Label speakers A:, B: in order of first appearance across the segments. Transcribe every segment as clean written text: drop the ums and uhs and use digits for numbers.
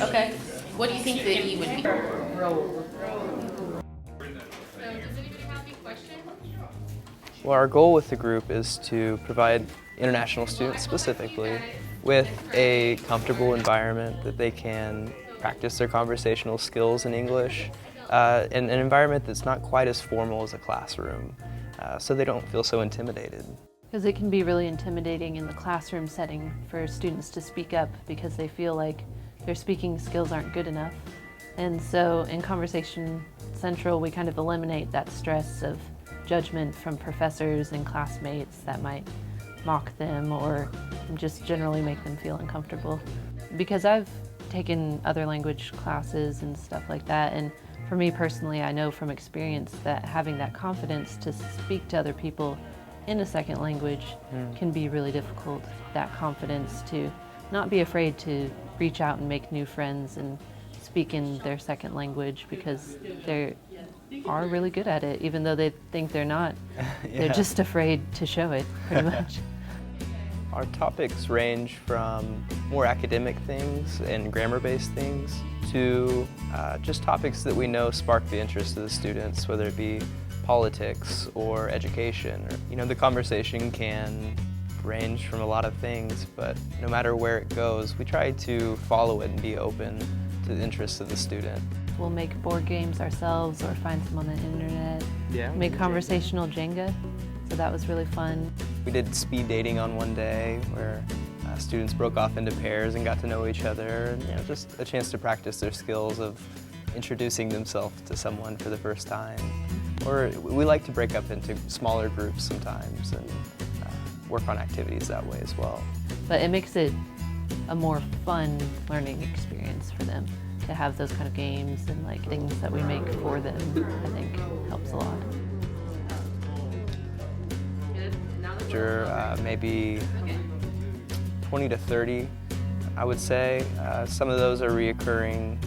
A: Okay. What do you think the E would be?
B: Well, our goal with the group is to provide international students specifically with a comfortable environment that they can practice their conversational skills in English, in an environment that's not quite as formal as a classroom, so they don't feel so intimidated.
C: Because it can be really intimidating in the classroom setting for students to speak up because they feel like their speaking skills aren't good enough. And so in Conversation Central, we kind of eliminate that stress of judgment from professors and classmates that might mock them or just generally make them feel uncomfortable. Because I've taken other language classes and stuff like that, and for me personally, I know from experience that having that confidence to speak to other people in a second language can be really difficult. That confidence to not be afraid to reach out and make new friends and speak in their second language because they are really good at it, even though they think they're not.
B: Yeah.
C: They're just afraid to show it, pretty much.
B: Our topics range from more academic things and grammar-based things to just topics that we know spark the interest of the students, whether it be politics or education. Or, the conversation can range from a lot of things, but no matter where it goes, we try to follow it and be open to the interests of the student.
C: We'll make board games ourselves or find some on the internet.
B: Yeah.
C: Make conversational Jenga, so that was really fun.
B: We did speed dating on one day where students broke off into pairs and got to know each other, and just a chance to practice their skills of introducing themselves to someone for the first time. Or we like to break up into smaller groups sometimes and work on activities that way as well.
C: But it makes it a more fun learning experience for them to have those kind of games and things that we make for them. I think helps a lot.
B: Maybe 20 to 30, I would say. Some of those are reoccurring,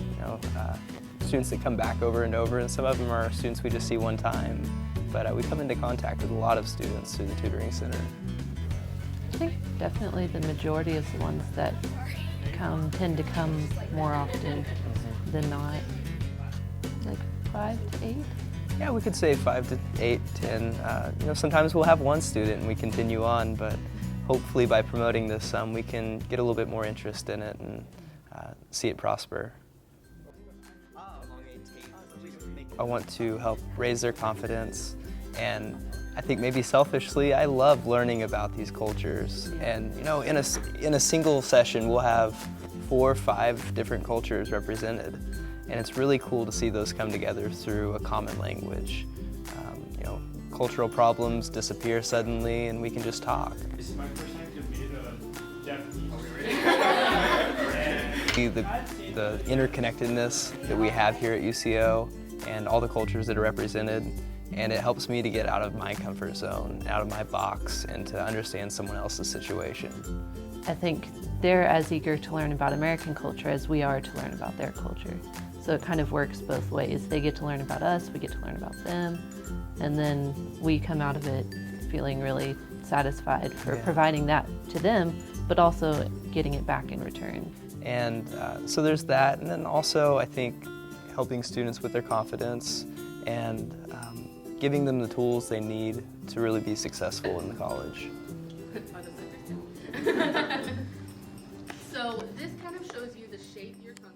B: students that come back over and over, and some of them are students we just see one time. But we come into contact with a lot of students through the Tutoring Center.
C: I think definitely the majority of the ones that tend to come more often than not. Like 5 to 8?
B: Yeah, we could say 5 to 8, 10. Sometimes we'll have one student and we continue on, but hopefully by promoting this, we can get a little bit more interest in it and see it prosper. I want to help raise their confidence, and I think maybe selfishly, I love learning about these cultures. And in a single session, we'll have 4 or 5 different cultures represented, and it's really cool to see those come together through a common language. Cultural problems disappear suddenly, and we can just talk.
D: This is my first time to meet a Japanese.
B: The interconnectedness that we have here at UCO and all the cultures that are represented, and it helps me to get out of my comfort zone, out of my box, and to understand someone else's situation.
C: I think they're as eager to learn about American culture as we are to learn about their culture. So it kind of works both ways. They get to learn about us, we get to learn about them, and then we come out of it feeling really satisfied for providing that to them, but also getting it back in return.
B: And so there's that, and then also I think helping students with their confidence and giving them the tools they need to really be successful in the college.
A: So this kind of shows you the shape your tongue